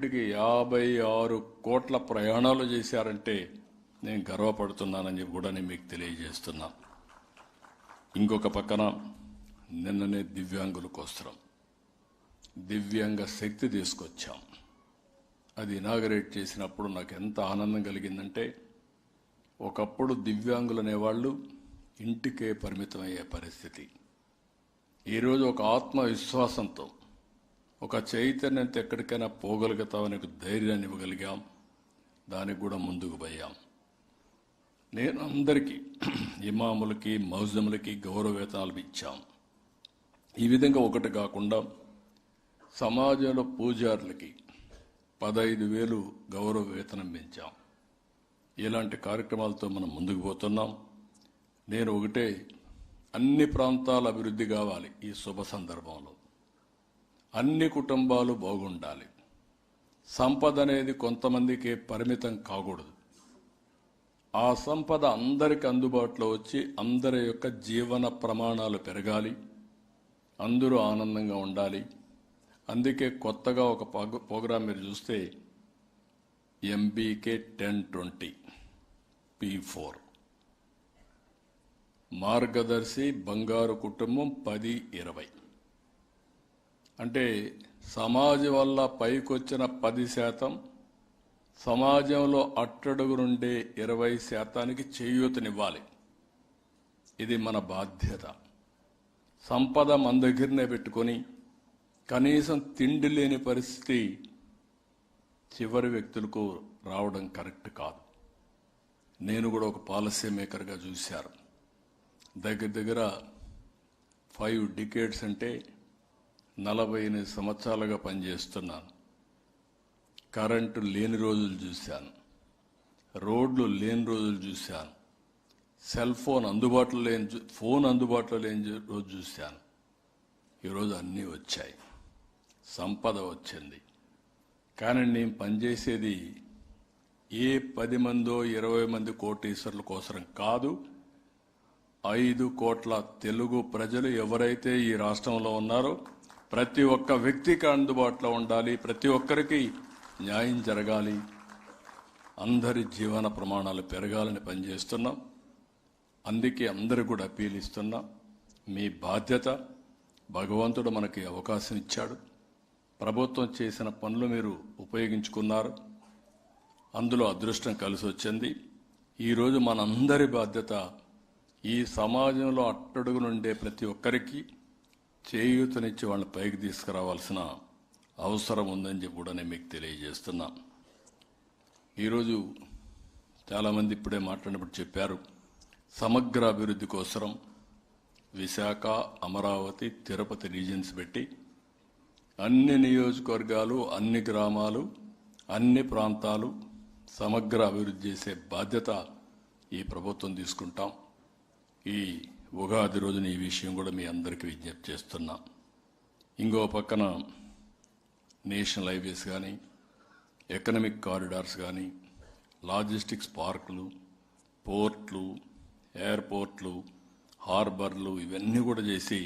56 కోట్ల ప్రయాణాలు చేశారంటే నేను గర్వపడుతున్నానని చెప్పి కూడా నేను మీకు తెలియజేస్తున్నా. ఇంకొక పక్కన నిన్ననే దివ్యాంగులకు వస్త్రం దివ్యాంగ శక్తి తీసుకొచ్చాం. అది ఇనాగరేట్ చేసినప్పుడు నాకు ఎంత ఆనందం కలిగిందంటే, ఒకప్పుడు దివ్యాంగులు అనేవాళ్ళు ఇంటికే పరిమితమయ్యే పరిస్థితి. ఈరోజు ఒక ఆత్మవిశ్వాసంతో, ఒక చైతన్యంతో ఎక్కడికైనా పోగలుగుతామని ధైర్యాన్ని ఇవ్వగలిగాం. దానికి కూడా ముందుకు పోయాం. నేను అందరికీ ఇమాములకి మౌజములకి గౌరవ వేతనాలు ఇచ్చాం. ఈ విధంగా ఒకటి కాకుండా సమాజంలో పూజారులకి 15,000 గౌరవ వేతనం పెంచాం. ఇలాంటి కార్యక్రమాలతో మనం ముందుకు పోతున్నాం. నేను ఒకటే, అన్ని ప్రాంతాల అభివృద్ధి కావాలి. ఈ శుభ సందర్భంలో అన్ని కుటుంబాలు బాగుండాలి. సంపద అనేది కొంతమందికే పరిమితం కాకూడదు. ఆ సంపద అందరికి అందుబాటులో వచ్చి అందరి యొక్క జీవన ప్రమాణాలు పెరగాలి. అందరూ ఆనందంగా ఉండాలి. అందుకే కొత్తగా ఒక ప్రోగ్రాం మీరు చూస్తే MBK 1020 P4 మార్గదర్శి బంగారు కుటుంబం 10-20 అంటే సమాజం వల్ల పైకొచ్చిన 10%, సమాజంలో అట్టడుగు నుండే 20%కి చేయూతనివ్వాలి. ఇది మన బాధ్యత. సంపద మన దగ్గరనే పెట్టుకొని కనీసం తిండి లేని పరిస్థితి చివరి వ్యక్తులకు రావడం కరెక్ట్ కాదు. నేను కూడా ఒక పాలసీ మేకర్గా చూశారు. దగ్గర 5 డికేడ్స్ అంటే 48 సంవత్సరాలుగా పనిచేస్తున్నాను. కరెంటు లేని రోజులు చూశాను, రోడ్లు లేని రోజులు చూశాను, సెల్ ఫోన్ అందుబాటులో లేని రోజు చూశాను. ఈరోజు అన్నీ వచ్చాయి, సంపద వచ్చింది. కానీ నేను పనిచేసేది ఏ 10 మందో 20 మంది కోటీశ్వరుల కోసం కాదు. 5 కోట్ల తెలుగు ప్రజలు ఎవరైతే ఈ రాష్ట్రంలో ఉన్నారో ప్రతి ఒక్క వ్యక్తికి అందుబాటులో ఉండాలి. ప్రతి ఒక్కరికి న్యాయం జరగాలి. అందరి జీవన ప్రమాణాలు పెరగాలని పనిచేస్తున్నాం. అందుకే అందరూ కూడా అప్పీల్ ఇస్తున్నాం. మీ బాధ్యత. భగవంతుడు మనకి అవకాశం ఇచ్చాడు. ప్రభుత్వం చేసిన పనులు మీరు ఉపయోగించుకున్నారు. అందులో అదృష్టం కలిసి వచ్చింది. ఈరోజు మనందరి బాధ్యత ఈ సమాజంలో అట్టడుగు నుండే ప్రతి ఒక్కరికి చేయూతనిచ్చి వాళ్ళని పైకి తీసుకురావాల్సిన అవసరం ఉందని చెప్పి కూడా నేను మీకు తెలియజేస్తున్నా. ఈరోజు చాలామంది ఇప్పుడే మాట్లాడినప్పుడు చెప్పారు, సమగ్ర అభివృద్ధి కోసం విశాఖ, అమరావతి, తిరుపతి రీజన్స్ పెట్టి అన్ని నియోజకవర్గాలు, అన్ని గ్రామాలు, అన్ని ప్రాంతాలు సమగ్ర అభివృద్ధి చేసే బాధ్యత ఈ ప్రభుత్వం తీసుకుంటాం. ఈ ఉగాది రోజున ఈ విషయం కూడా మీ అందరికీ విజ్ఞప్తి చేస్తున్నా. ఇంకో పక్కన నేషనల్ హైవేస్ కానీ, ఎకనామిక్ కారిడార్స్ కానీ, లాజిస్టిక్స్ పార్కులు, పోర్ట్లు, ఎయిర్పోర్ట్లు, హార్బర్లు ఇవన్నీ కూడా చేసి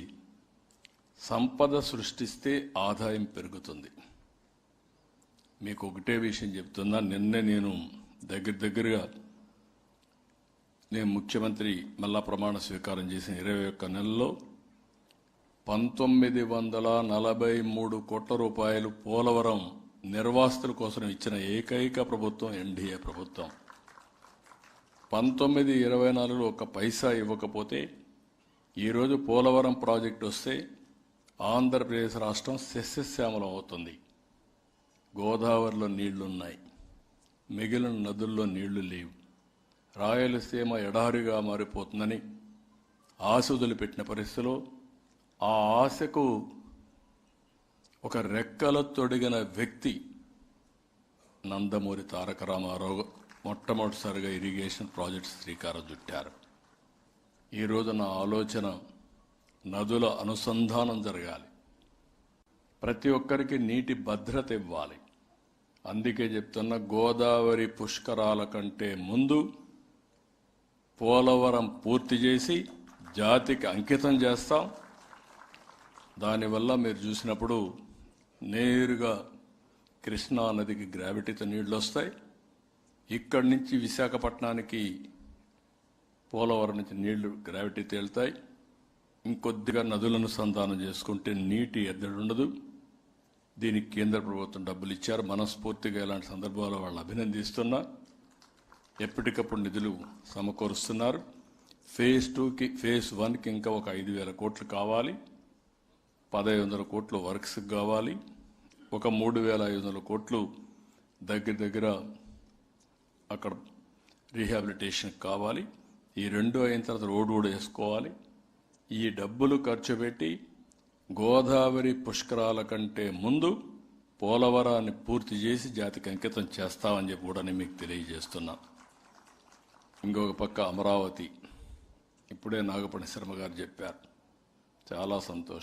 సంపద సృష్టిస్తే ఆదాయం పెరుగుతుంది. మీకు ఒకటే విషయం చెప్తున్నా. నిన్నే నేను దగ్గరగా నేను ముఖ్యమంత్రి మళ్ళా ప్రమాణ స్వీకారం చేసిన 21 నెలల్లో 1943 కోట్ల రూపాయలు పోలవరం నిర్వాసితుల కోసం ఇచ్చిన ఏకైక ప్రభుత్వం ఎన్డీఏ ప్రభుత్వం. 1924లో ఒక్క పైసా ఇవ్వకపోతే ఈరోజు పోలవరం ప్రాజెక్టు వస్తే ఆంధ్రప్రదేశ్ రాష్ట్రం సస్యశ్యామలం అవుతుంది. గోదావరిలో నీళ్లున్నాయి, మిగిలిన నదుల్లో నీళ్లు లేవు. రాయలసీమ ఎడారిగా మారిపోతుందని ఆశ వదిలిపెట్టిన పరిస్థితిలో ఆ ఆశకు ఒక రెక్కల తొడిగిన వ్యక్తి నందమూరి తారక రామారావు మొట్టమొదటిసారిగా ఇరిగేషన్ ప్రాజెక్ట్స్ శ్రీకారం చుట్టారు. ఈరోజు నా ఆలోచన నదుల అనుసంధానం జరగాలి. ప్రతి ఒక్కరికి నీటి భద్రత ఇవ్వాలి. అందుకే చెప్తున్న, గోదావరి పుష్కరాల కంటే ముందు పోలవరం పూర్తి చేసి జాతికి అంకితం చేస్తాం. దానివల్ల మీరు చూసినప్పుడు నేరుగా కృష్ణా నదికి గ్రావిటీతో నీళ్లు వస్తాయి. ఇక్కడి నుంచి విశాఖపట్నానికి పోలవరం నుంచి నీళ్లు గ్రావిటీ తేలుతాయి. ఇంకొద్దిగా నదులను సంధానం చేసుకుంటే నీటి ఎద్దడి ఉండదు. దీనికి కేంద్ర ప్రభుత్వం డబ్బులు ఇచ్చారు. మనస్ఫూర్తిగా ఇలాంటి సందర్భాల్లో వాళ్ళు అభినందిస్తున్నా. ఎప్పటికప్పుడు నిధులు సమకూరుస్తున్నారు. ఫేజ్ 2కి ఫేజ్ 1కి ఇంకా ఒక 5,000 కోట్లు కావాలి. 1,500 కోట్లు వర్క్స్కి కావాలి. ఒక 3,500 కోట్లు దగ్గర అక్కడ రీహాబిలిటేషన్కి కావాలి. ఈ 2 అయిన తర్వాత రోడ్డు కూడా వేసుకోవాలి. ఈ డబ్బులు ఖర్చు పెట్టి గోదావరి పుష్కరాల కంటే ముందు పోలవరాన్ని పూర్తి చేసి జాతికి అంకితం చేస్తామని చెప్పి కూడా నేను మీకు తెలియజేస్తున్నా. ఇంకొక పక్క అమరావతి, ఇప్పుడే నాగపణి శర్మ గారు చెప్పారు, చాలా సంతోషం.